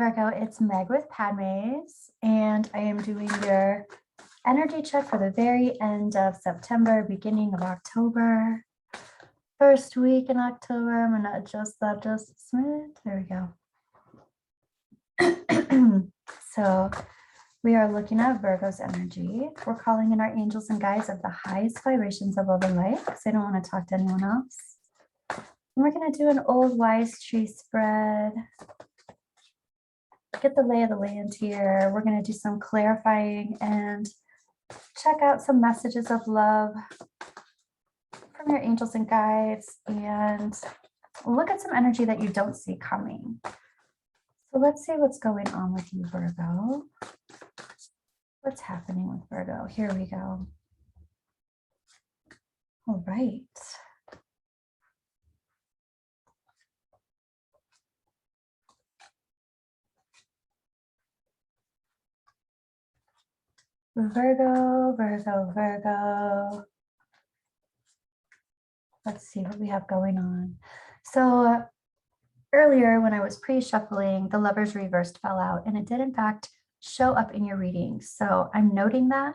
Virgo, it's Meg with Padmes, and I am doing your energy check for the very end of September, beginning of October. First week in October, I'm gonna adjust that just a smidge. There we go. So we are looking at Virgo's energy. We're calling in our angels and guides of the highest vibrations of love and light, because I don't want to talk to anyone else. And we're gonna do an old wise tree spread. Get the lay of the land here. We're going to do some clarifying and check out some messages of love from your angels and guides, and look at some energy that you don't see coming. So let's see what's going on with you, Virgo. What's happening with Virgo? Here we go. All right. Virgo, Virgo, Virgo. Let's see what we have going on. So earlier when I was pre-shuffling, the Lovers reversed fell out, and it did in fact show up in your reading. So I'm noting that.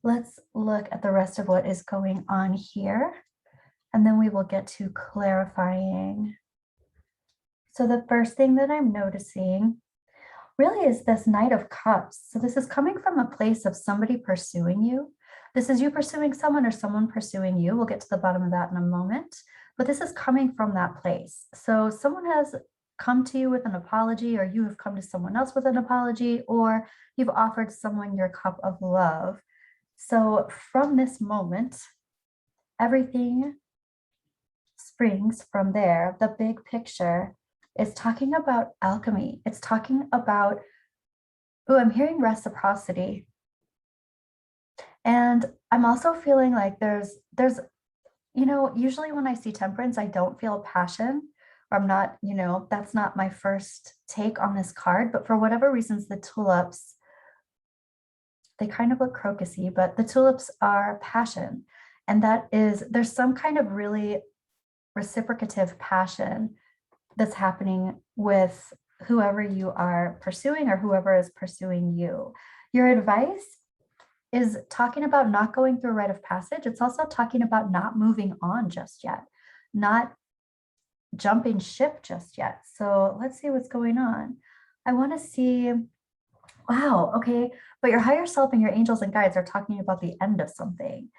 Let's look at the rest of what is going on here, and then we will get to clarifying. So the first thing that I'm noticing really is this Knight of Cups. So this is coming from a place of somebody pursuing you. This is you pursuing someone or someone pursuing you. We'll get to the bottom of that in a moment, but this is coming from that place. So someone has come to you with an apology, or you have come to someone else with an apology, or you've offered someone your cup of love. So from this moment, everything springs from there. The big picture is talking about alchemy. It's talking about, oh, I'm hearing reciprocity. And I'm also feeling like there's, usually when I see temperance, I don't feel passion, or I'm not, that's not my first take on this card, but for whatever reasons, the tulips, they kind of look crocusy, but the tulips are passion. And that is, there's some kind of really reciprocative passion that's happening with whoever you are pursuing or whoever is pursuing you. Your advice is talking about not going through a rite of passage. It's also talking about not moving on just yet, not jumping ship just yet. So let's see what's going on. I want to see, wow, okay, but your higher self and your angels and guides are talking about the end of something.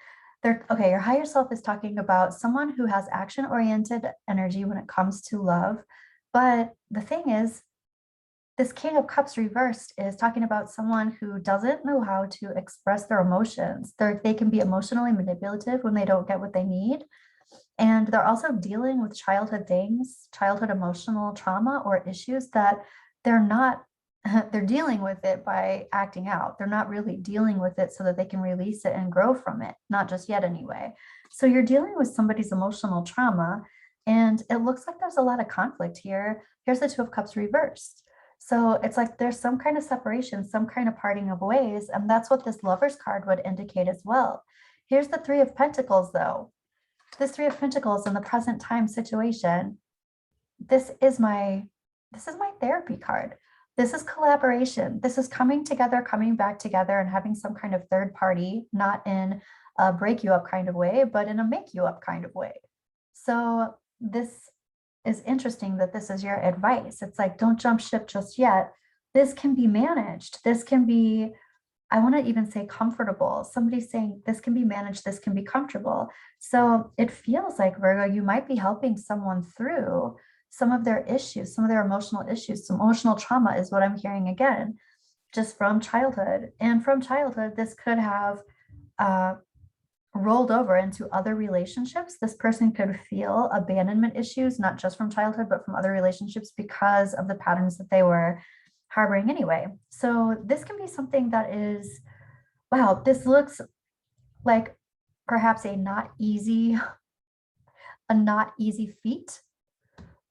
Okay, your higher self is talking about someone who has action-oriented energy when it comes to love. But the thing is, this King of Cups reversed is talking about someone who doesn't know how to express their emotions. They can be emotionally manipulative when they don't get what they need. And they're also dealing with childhood things, childhood emotional trauma or issues that they're dealing with it by acting out. They're not really dealing with it so that they can release it and grow from it, not just yet anyway. So you're dealing with somebody's emotional trauma, and it looks like there's a lot of conflict here. Here's the Two of Cups reversed. So it's like there's some kind of separation, some kind of parting of ways, and that's what this Lovers card would indicate as well. Here's the Three of Pentacles though. This Three of Pentacles in the present time situation, this is my therapy card. This is collaboration. This is coming together, coming back together, and having some kind of third party, not in a break you up kind of way, but in a make you up kind of way. So this is interesting that this is your advice. It's like, don't jump ship just yet. This can be managed. This can be, I want to even say comfortable. Somebody's saying this can be managed. This can be comfortable. So it feels like, Virgo, you might be helping someone through some of their issues, some of their emotional issues. Some emotional trauma is what I'm hearing again, just from childhood. And from childhood, this could have rolled over into other relationships. This person could feel abandonment issues, not just from childhood, but from other relationships because of the patterns that they were harboring anyway. So this can be something that is, wow, this looks like perhaps a not easy feat,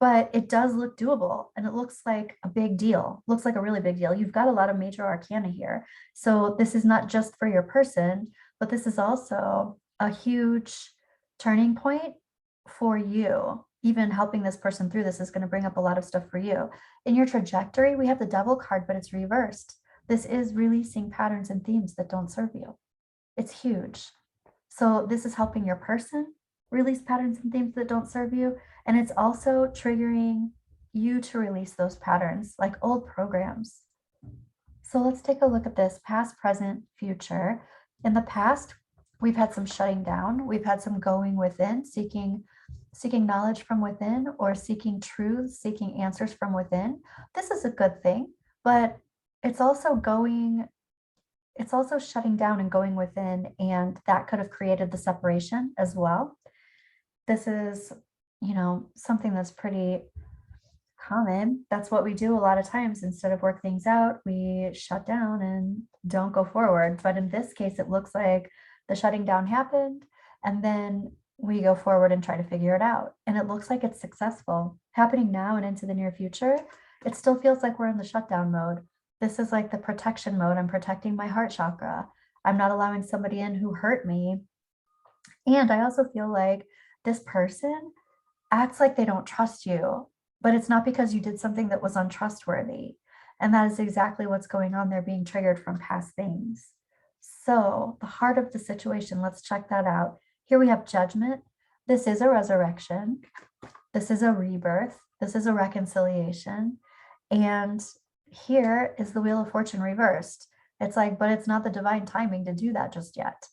but it does look doable, and it looks like a big deal. Looks like a really big deal. You've got a lot of major arcana here. So this is not just for your person, but this is also a huge turning point for you. even helping this person through this is going to bring up a lot of stuff for you. In your trajectory, we have the Devil card, but it's reversed. This is releasing patterns and themes that don't serve you. It's huge. So this is helping your person release patterns and themes that don't serve you. And it's also triggering you to release those patterns, like old programs. So let's take a look at this past, present, future. In the past, we've had some shutting down. We've had some going within, seeking knowledge from within, or seeking truth, seeking answers from within. This is a good thing, but it's also shutting down and going within, and that could have created the separation as well. This is, something that's pretty common. That's what we do a lot of times. Instead of work things out, we shut down and don't go forward. But in this case, it looks like the shutting down happened, and then we go forward and try to figure it out. And it looks like it's successful happening now and into the near future. It still feels like we're in the shutdown mode. This is like the protection mode. I'm protecting my heart chakra. I'm not allowing somebody in who hurt me. And I also feel like this person acts like they don't trust you, but it's not because you did something that was untrustworthy. And that is exactly what's going on. They're being triggered from past things. So the heart of the situation, let's check that out. Here we have judgment. This is a resurrection. This is a rebirth. This is a reconciliation. And here is the Wheel of Fortune reversed. It's like, but it's not the divine timing to do that just yet.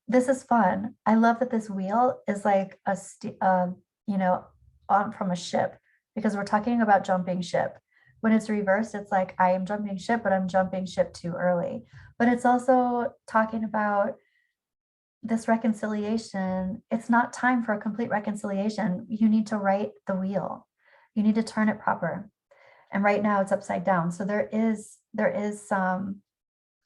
This is fun. I love that this wheel is like on from a ship, because we're talking about jumping ship. When it's reversed, it's like I am jumping ship, but I'm jumping ship too early. But it's also talking about this reconciliation. It's not time for a complete reconciliation. You need to right the wheel. You need to turn it proper. And right now it's upside down. So there is some,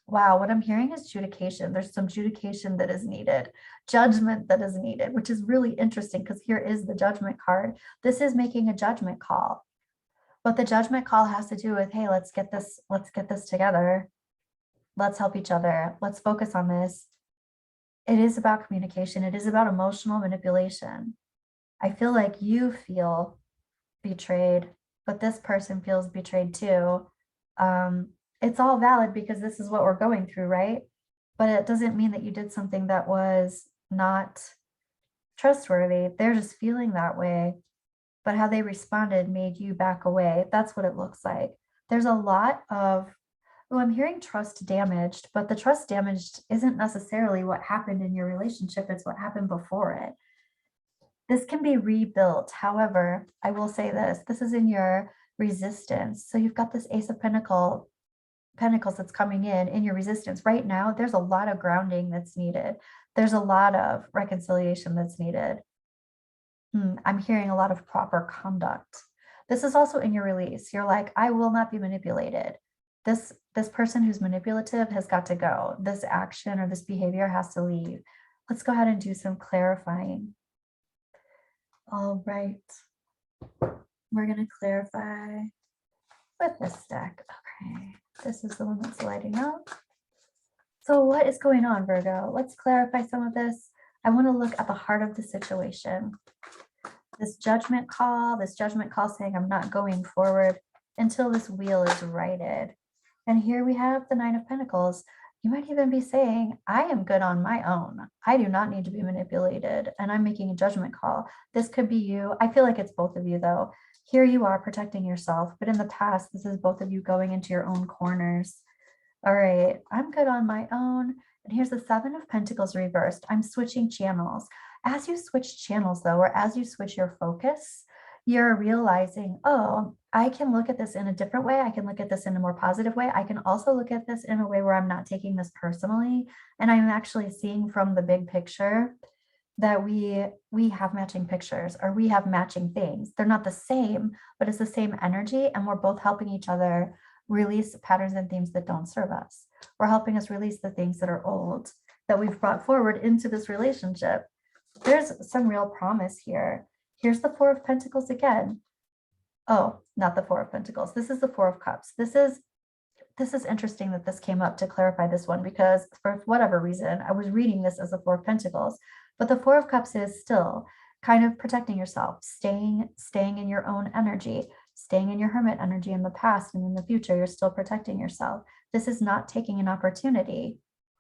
wow, what I'm hearing is judication. There's some judication that is needed, judgment that is needed, which is really interesting because here is the judgment card. This is making a judgment call. But the judgment call has to do with, hey, let's get this together. Let's help each other. Let's focus on this. It is about communication. It is about emotional manipulation. I feel like you feel betrayed, but this person feels betrayed too. It's all valid because this is what we're going through, right? But it doesn't mean that you did something that was not trustworthy. They're just feeling that way. But how they responded made you back away. That's what it looks like. There's a lot of, I'm hearing trust damaged, but the trust damaged isn't necessarily what happened in your relationship. It's what happened before it. This can be rebuilt. However, I will say this is in your resistance. So you've got this Ace of Pentacles that's coming in your resistance. Right now, there's a lot of grounding that's needed. There's a lot of reconciliation that's needed. I'm hearing a lot of proper conduct. This is also in your release. You're like, I will not be manipulated. This person who's manipulative has got to go. This action or this behavior has to leave. Let's go ahead and do some clarifying. All right. We're going to clarify with this deck. Okay. This is the one that's lighting up. So what is going on, Virgo? Let's clarify some of this. I want to look at the heart of the situation. This judgment call saying I'm not going forward until this wheel is righted. And here we have the Nine of Pentacles. You might even be saying, I am good on my own. I do not need to be manipulated, and I'm making a judgment call. This could be you. I feel like it's both of you though. Here you are protecting yourself, but in the past, this is both of you going into your own corners. All right, I'm good on my own. And here's the Seven of Pentacles reversed. I'm switching channels. As you switch channels though, or as you switch your focus, you're realizing, oh, I can look at this in a different way. I can look at this in a more positive way. I can also look at this in a way where I'm not taking this personally. And I'm actually seeing from the big picture that we have matching pictures, or we have matching things. They're not the same, but it's the same energy. And we're both helping each other release patterns and themes that don't serve us. We're helping us release the things that are old that we've brought forward into this relationship. There's some real promise here. Here's the Four of Pentacles again. Oh, not the Four of Pentacles. This is the Four of Cups. This is interesting that this came up to clarify this one, because for whatever reason, I was reading this as the Four of Pentacles, but the Four of Cups is still, kind of protecting yourself, staying in your own energy, staying in your hermit energy in the past and in the future. You're still protecting yourself. This is not taking an opportunity.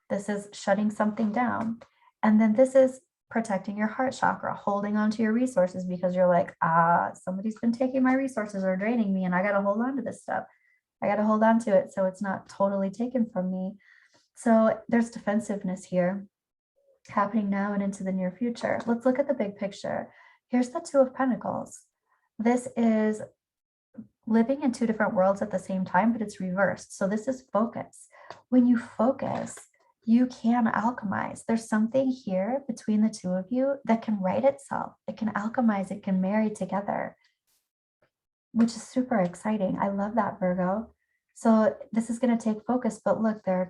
This is shutting something down. And then this is protecting your heart chakra, holding on to your resources because you're like, somebody's been taking my resources or draining me, and I got to hold on to this stuff. I got to hold on to it so it's not totally taken from me. So there's defensiveness here happening now and into the near future. Let's look at the big picture. Here's the Two of Pentacles. This is living in two different worlds at the same time, but it's reversed. So this is focus. When you focus, you can alchemize. There's something here between the two of you that can right itself. It can alchemize, it can marry together, which is super exciting. I love that, Virgo. So this is going to take focus, but look, there are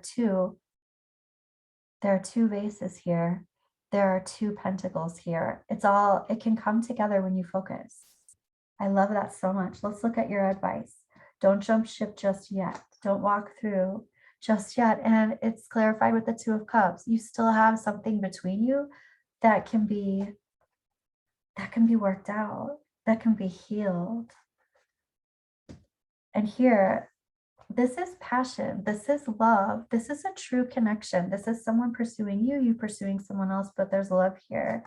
two vases here. There are two pentacles here. It can come together when you focus. I love that so much. Let's look at your advice. Don't jump ship just yet. Don't walk through just yet. And it's clarified with the Two of Cups. You still have something between you that can be worked out, that can be healed. And here, this is passion. This is love. This is a true connection. This is someone pursuing you, you pursuing someone else, but there's love here.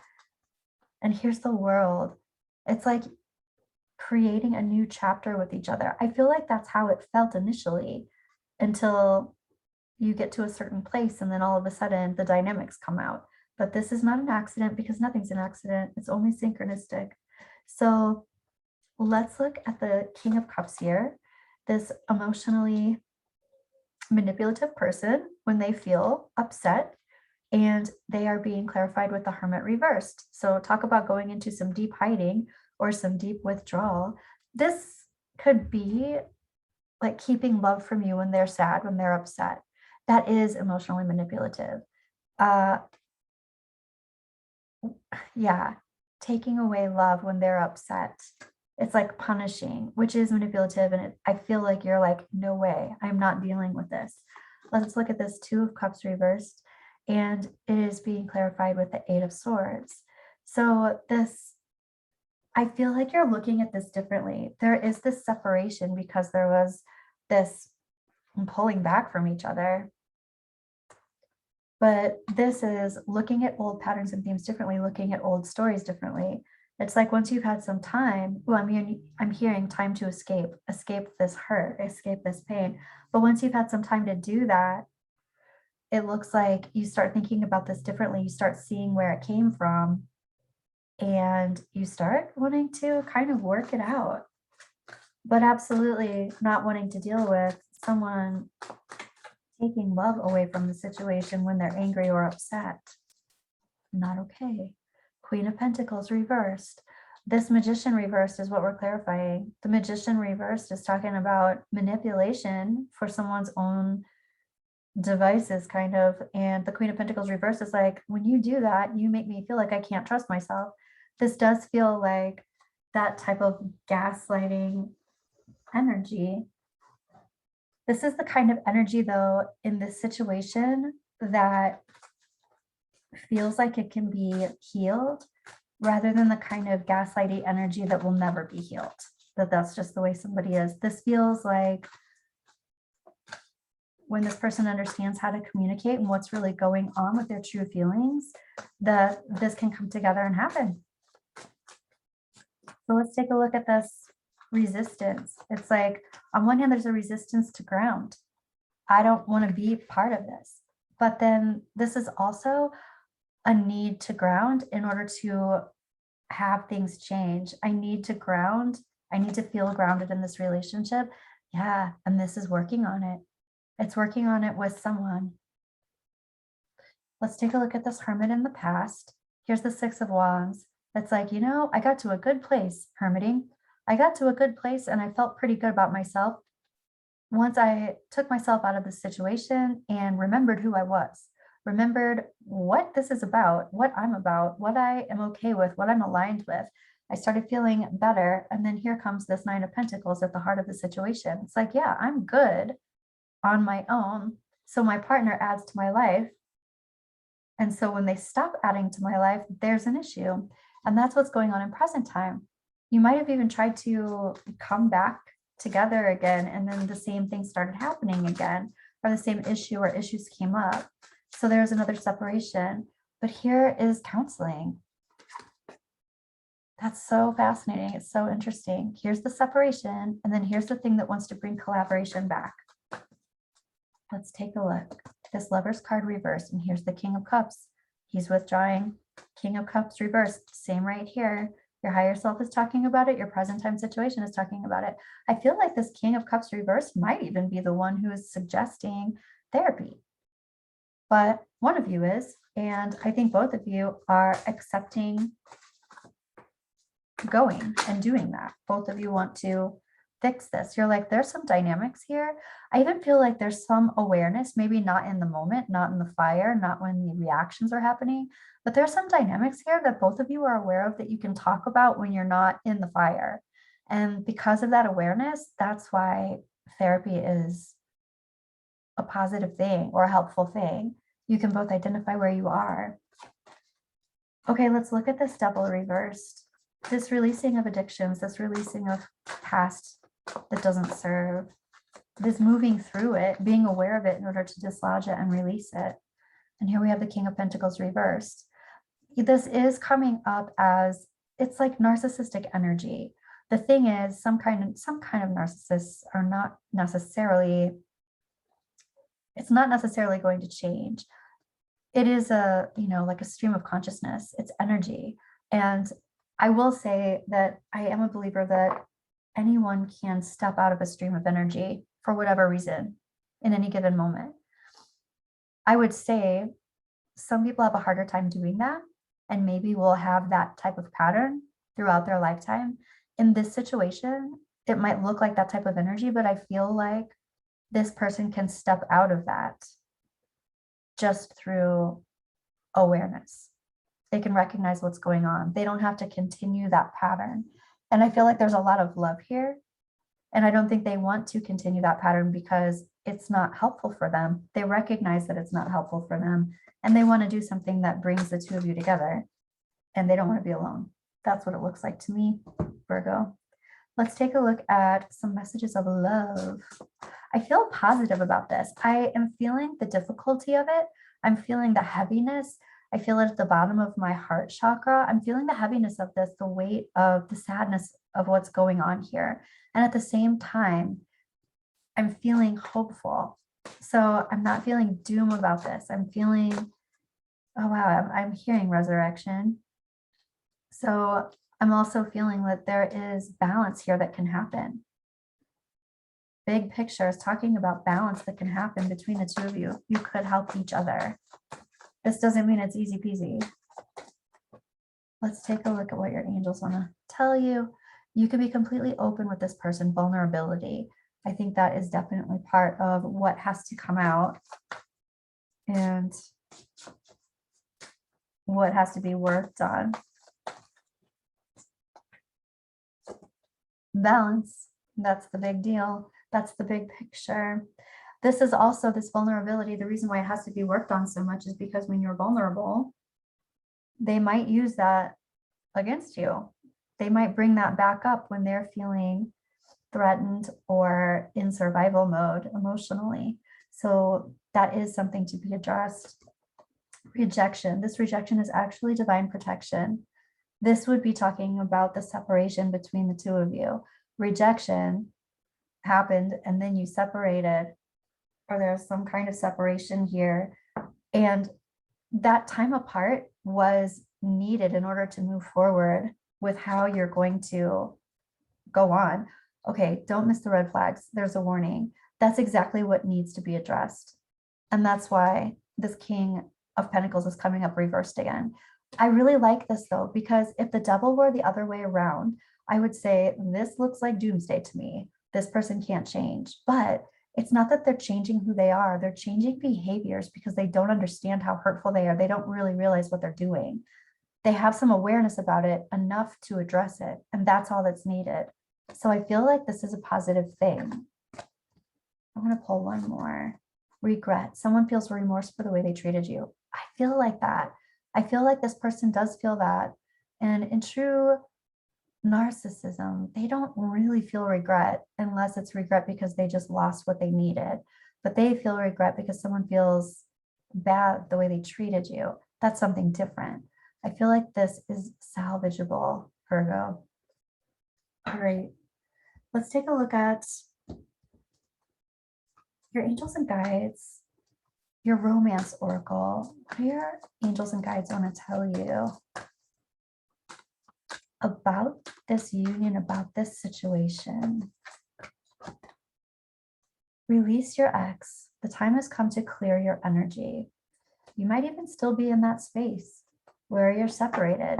And here's the world. It's like creating a new chapter with each other. I feel like that's how it felt initially until you get to a certain place and then all of a sudden the dynamics come out. But this is not an accident because nothing's an accident. It's only synchronistic. So let's look at the King of Cups here. This emotionally manipulative person, when they feel upset, and they are being clarified with the Hermit reversed. So talk about going into some deep hiding or some deep withdrawal. This could be like keeping love from you when they're sad, when they're upset. That is emotionally manipulative. Yeah, taking away love when they're upset. It's like punishing, which is manipulative. And I feel like you're like, no way, I'm not dealing with this. Let's look at this Two of Cups reversed, and it is being clarified with the Eight of Swords. So I feel like you're looking at this differently. There is this separation because there was this pulling back from each other. But this is looking at old patterns and themes differently, looking at old stories differently. It's like once you've had some time, well, I'm hearing time to escape this hurt, escape this pain. But once you've had some time to do that, it looks like you start thinking about this differently. You start seeing where it came from, and you start wanting to kind of work it out, but absolutely not wanting to deal with someone taking love away from the situation when they're angry or upset. Not okay. Queen of Pentacles reversed. This Magician reversed is what we're clarifying. The Magician reversed is talking about manipulation for someone's own devices, kind of. And the Queen of Pentacles reversed is like, when you do that, you make me feel like I can't trust myself. This does feel like that type of gaslighting energy. This is the kind of energy, though, in this situation that feels like it can be healed rather than the kind of gaslighting energy that will never be healed. That's just the way somebody is. This feels like when this person understands how to communicate and what's really going on with their true feelings, that this can come together and happen. So let's take a look at this resistance. It's like, on one hand, there's a resistance to ground. I don't want to be part of this. But then this is also a need to ground in order to have things change. I need to ground. I need to feel grounded in this relationship. Yeah. And this is working on it. It's working on it with someone. Let's take a look at this Hermit in the past. Here's the Six of Wands. It's like, I got to a good place hermiting. I got to a good place and I felt pretty good about myself once I took myself out of the situation and remembered who I was, remembered what this is about, what I'm about, what I am okay with, what I'm aligned with. I started feeling better. And then here comes this Nine of Pentacles at the heart of the situation. It's like, yeah, I'm good on my own. So my partner adds to my life. And so when they stop adding to my life, there's an issue. And that's what's going on in present time. You might have even tried to come back together again, and then the same thing started happening again, or the same issue or issues came up. So there's another separation. But here is counseling. That's so fascinating. It's so interesting. Here's the separation, and then here's the thing that wants to bring collaboration back. Let's take a look. This Lover's card reversed, and here's the King of Cups. He's withdrawing. King of Cups reversed, same right here. Your higher self is talking about it. Your present time situation is talking about it. I feel like this King of Cups reversed might even be the one who is suggesting therapy. But one of you is, and I think both of you are accepting going and doing that. Both of you want to fix this. You're like, there's some dynamics here. I even feel like there's some awareness, maybe not in the moment, not in the fire, not when the reactions are happening, but there's some dynamics here that both of you are aware of that you can talk about when you're not in the fire. And because of that awareness, that's why therapy is a positive thing or a helpful thing. You can both identify where you are. Okay, let's look at this Devil reversed. This releasing of addictions, this releasing of past that doesn't serve, this moving through it, being aware of it in order to dislodge it and release it. And here we have the King of Pentacles reversed. This is coming up as, it's like narcissistic energy. The thing is, some kind of narcissists are not necessarily, it's not necessarily going to change. It is a, like a stream of consciousness, it's energy. And I will say that I am a believer that anyone can step out of a stream of energy for whatever reason in any given moment. I would say some people have a harder time doing that, and maybe will have that type of pattern throughout their lifetime. In this situation, it might look like that type of energy, but I feel like this person can step out of that just through awareness. They can recognize what's going on. They don't have to continue that pattern. And I feel like there's a lot of love here. And I don't think they want to continue that pattern because it's not helpful for them. They recognize that it's not helpful for them. And they want to do something that brings the two of you together. And they don't want to be alone. That's what it looks like to me, Virgo. Let's take a look at some messages of love. I feel positive about this. I am feeling the difficulty of it. I'm feeling the heaviness. I feel it at the bottom of my heart chakra. I'm feeling the heaviness of this, the weight of the sadness of what's going on here. And at the same time, I'm feeling hopeful. So I'm not feeling doom about this. I'm feeling, oh wow, I'm hearing resurrection. So I'm also feeling that there is balance here that can happen. Big picture is talking about balance that can happen between the two of you. You could help each other. This doesn't mean it's easy peasy. Let's take a look at what your angels want to tell you. You can be completely open with this person, vulnerability. I think that is definitely part of what has to come out and what has to be worked on. Balance, that's the big deal. That's the big picture. This is also this vulnerability. The reason why it has to be worked on so much is because when you're vulnerable, they might use that against you. They might bring that back up when they're feeling threatened or in survival mode emotionally. So that is something to be addressed. Rejection. This rejection is actually divine protection. This would be talking about the separation between the two of you. Rejection happened and then you separated, or there's some kind of separation here. And that time apart was needed in order to move forward with how you're going to go on. Okay, don't miss the red flags. There's a warning. That's exactly what needs to be addressed. And that's why this King of Pentacles is coming up reversed again. I really like this though, because if the devil were the other way around, I would say this looks like doomsday to me. This person can't change, but it's not that they're changing who they are. They're changing behaviors because they don't understand how hurtful they are. They don't really realize what they're doing. They have some awareness about it enough to address it, and that's all that's needed. So I feel like this is a positive thing. I'm going to pull one more. Regret. Someone feels remorse for the way they treated you. I feel like that. I feel like this person does feel that. And in true narcissism, they don't really feel regret unless it's regret because they just lost what they needed. But they feel regret because someone feels bad the way they treated you. That's something different. I feel like this is salvageable, Virgo. All right, let's take a look at your angels and guides, your romance oracle. What do your angels and guides want to tell you about this union, about this situation? Release your ex. The time has come to clear your energy. You might even still be in that space where you're separated.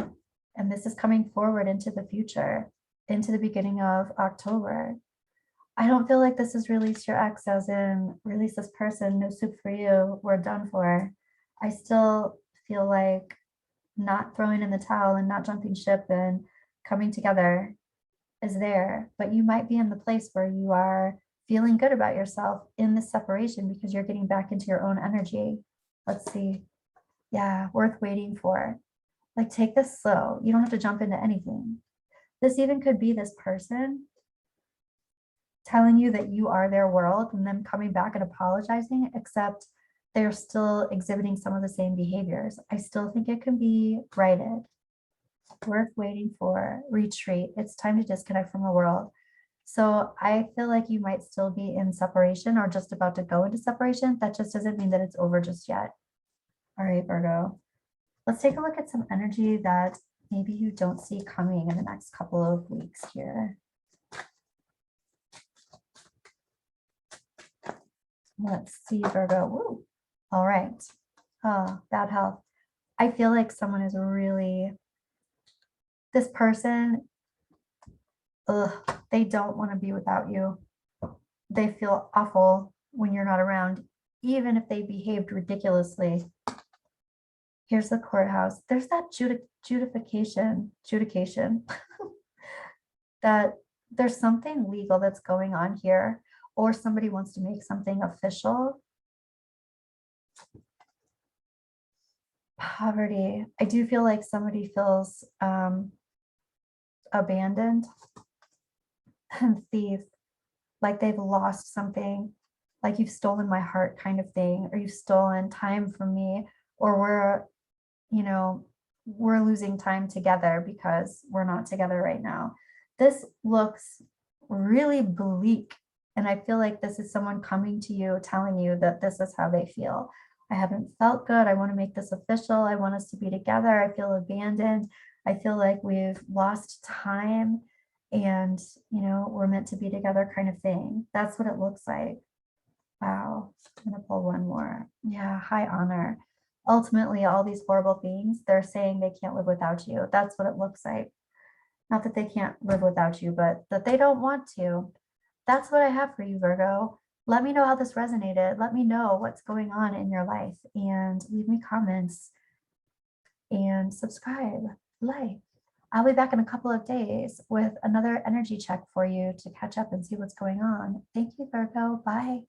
And this is coming forward into the future, into the beginning of October. I don't feel like this is release your ex as in release this person, no soup for you, we're done for. I still feel like not throwing in the towel and not jumping ship and coming together is there, but you might be in the place where you are feeling good about yourself in this separation because you're getting back into your own energy. Let's see. Yeah, worth waiting for. Like, take this slow. You don't have to jump into anything. This even could be this person telling you that you are their world and then coming back and apologizing, except they're still exhibiting some of the same behaviors. I still think it can be righted. Worth waiting for. Retreat. It's time to disconnect from the world. So I feel like you might still be in separation or just about to go into separation. That just doesn't mean that it's over just yet. All right, Virgo. Let's take a look at some energy that maybe you don't see coming in the next couple of weeks here. Let's see, Virgo. Woo. All right. Oh, bad health. I feel like someone is really, this person, they don't want to be without you. They feel awful when you're not around, even if they behaved ridiculously. Here's the courthouse. There's that judication, that there's something legal that's going on here, or somebody wants to make something official. Poverty. I do feel like somebody feels abandoned. And thief, like they've lost something, like you've stolen my heart kind of thing, or you've stolen time from me, or we're losing time together because we're not together right now. This looks really bleak. And I feel like this is someone coming to you, telling you that this is how they feel. I haven't felt good. I want to make this official. I want us to be together. I feel abandoned. I feel like we've lost time and, we're meant to be together kind of thing. That's what it looks like. Wow. I'm going to pull one more. Yeah, high honor. Ultimately, all these horrible things, they're saying they can't live without you. That's what it looks like. Not that they can't live without you, but that they don't want to. That's what I have for you, Virgo. Let me know how this resonated. Let me know what's going on in your life and leave me comments and subscribe, like. I'll be back in a couple of days with another energy check for you to catch up and see what's going on. Thank you, Virgo. Bye.